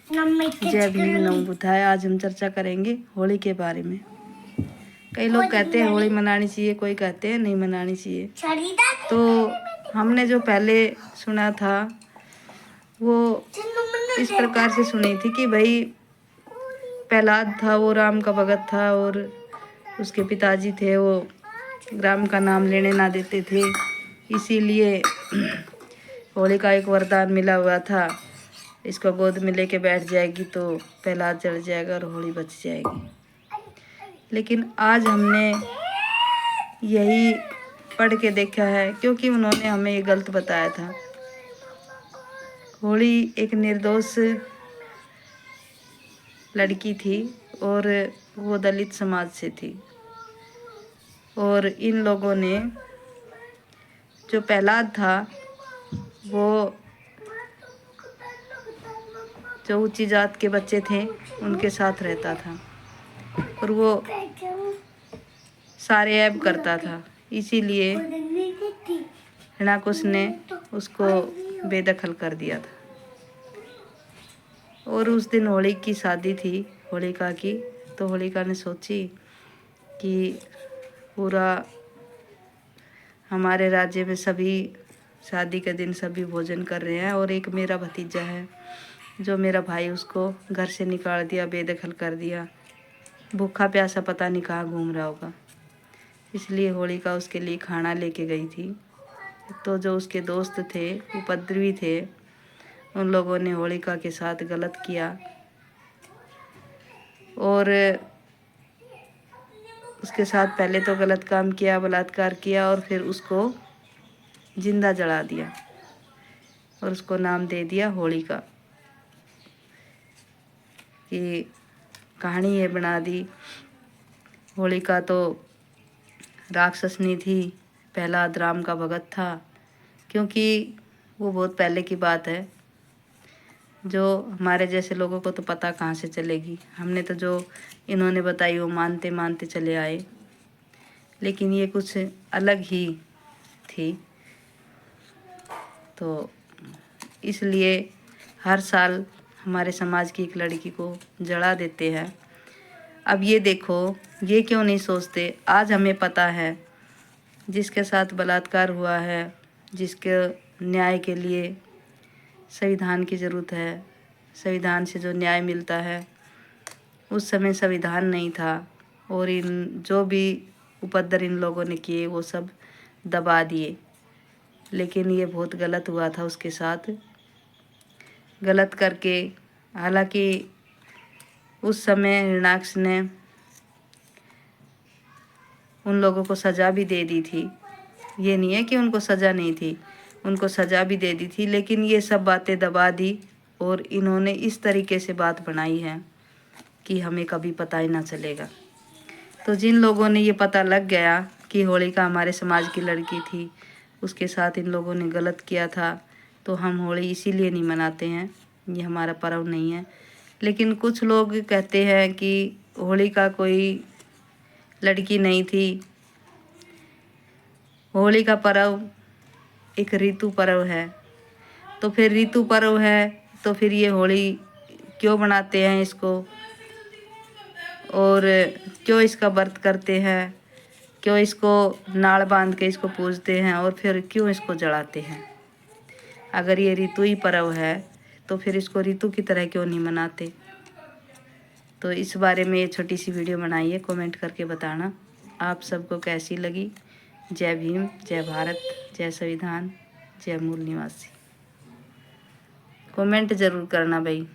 जय भीम नमो बुद्धाय। आज हम चर्चा करेंगे होली के बारे में। कई लोग कहते हैं होली मनानी चाहिए, कोई कहते हैं नहीं मनानी चाहिए। तो हमने जो पहले सुना था वो इस प्रकार से सुनी थी कि भाई प्रहलाद था, वो राम का भगत था और उसके पिताजी थे वो राम का नाम लेने ना देते थे, इसीलिए होली का एक वरदान मिला हुआ था, इसको गोद में लेके बैठ जाएगी तो प्रहलाद जल जाएगा और होली बच जाएगी। लेकिन आज हमने यही पढ़ के देखा है, क्योंकि उन्होंने हमें ये गलत बताया था। होली एक निर्दोष लड़की थी और वो दलित समाज से थी, और इन लोगों ने जो प्रहलाद था वो जो ऊंची जात के बच्चे थे उनके साथ रहता था और वो सारे ऐब करता था, इसीलिए हिरण्याकश ने उसको बेदखल कर दिया था। और उस दिन होली की शादी थी होलिका की, तो होलिका ने सोची कि पूरा हमारे राज्य में सभी शादी के दिन सभी भोजन कर रहे हैं और एक मेरा भतीजा है जो मेरा भाई, उसको घर से निकाल दिया, बेदखल कर दिया, भूखा प्यासा पता नहीं कहाँ घूम रहा होगा। इसलिए होलिका उसके लिए खाना लेके गई थी। तो जो उसके दोस्त थे, उपद्रवी थे, उन लोगों ने होलिका के साथ गलत किया और उसके साथ पहले तो गलत काम किया, बलात्कार किया और फिर उसको जिंदा जला दिया और उसको नाम दे दिया होलिका। कि कहानी ये बना दी। होलिका तो राक्षसनी थी, प्रहलाद राम का भगत था, क्योंकि वो बहुत पहले की बात है। जो हमारे जैसे लोगों को तो पता कहाँ से चलेगी। हमने तो जो इन्होंने बताई वो मानते मानते चले आए, लेकिन ये कुछ अलग ही थी। तो इसलिए हर साल हमारे समाज की एक लड़की को जला देते हैं। अब ये देखो, ये क्यों नहीं सोचते, आज हमें पता है जिसके साथ बलात्कार हुआ है, जिसके न्याय के लिए संविधान की ज़रूरत है, संविधान से जो न्याय मिलता है, उस समय संविधान नहीं था और इन जो भी उपद्रव इन लोगों ने किए वो सब दबा दिए। लेकिन ये बहुत गलत हुआ था उसके साथ, गलत करके। हालांकि उस समय हिरण्याक्ष ने उन लोगों को सज़ा भी दे दी थी, ये नहीं है कि उनको सज़ा नहीं थी, उनको सज़ा भी दे दी थी, लेकिन ये सब बातें दबा दी और इन्होंने इस तरीके से बात बनाई है कि हमें कभी पता ही ना चलेगा। तो जिन लोगों ने ये पता लग गया कि होलिका हमारे समाज की लड़की थी, उसके साथ इन लोगों ने गलत किया था, तो हम होली इसीलिए नहीं मनाते हैं, ये हमारा पर्व नहीं है। लेकिन कुछ लोग कहते हैं कि होलिका कोई लड़की नहीं थी, होली का पर्व एक ऋतु पर्व है। तो फिर ऋतु पर्व है तो फिर ये होली क्यों बनाते हैं इसको, और क्यों इसका व्रत करते हैं, क्यों इसको नाड़ बांध के इसको पूजते हैं और फिर क्यों इसको जलाते हैं। अगर ये ऋतु ही पर्व है तो फिर इसको ऋतु की तरह क्यों नहीं मनाते। तो इस बारे में ये छोटी सी वीडियो बनाई है, कमेंट करके बताना आप सबको कैसी लगी। जय भीम, जय भारत, जय संविधान, जय मूल निवासी। कमेंट ज़रूर करना भाई।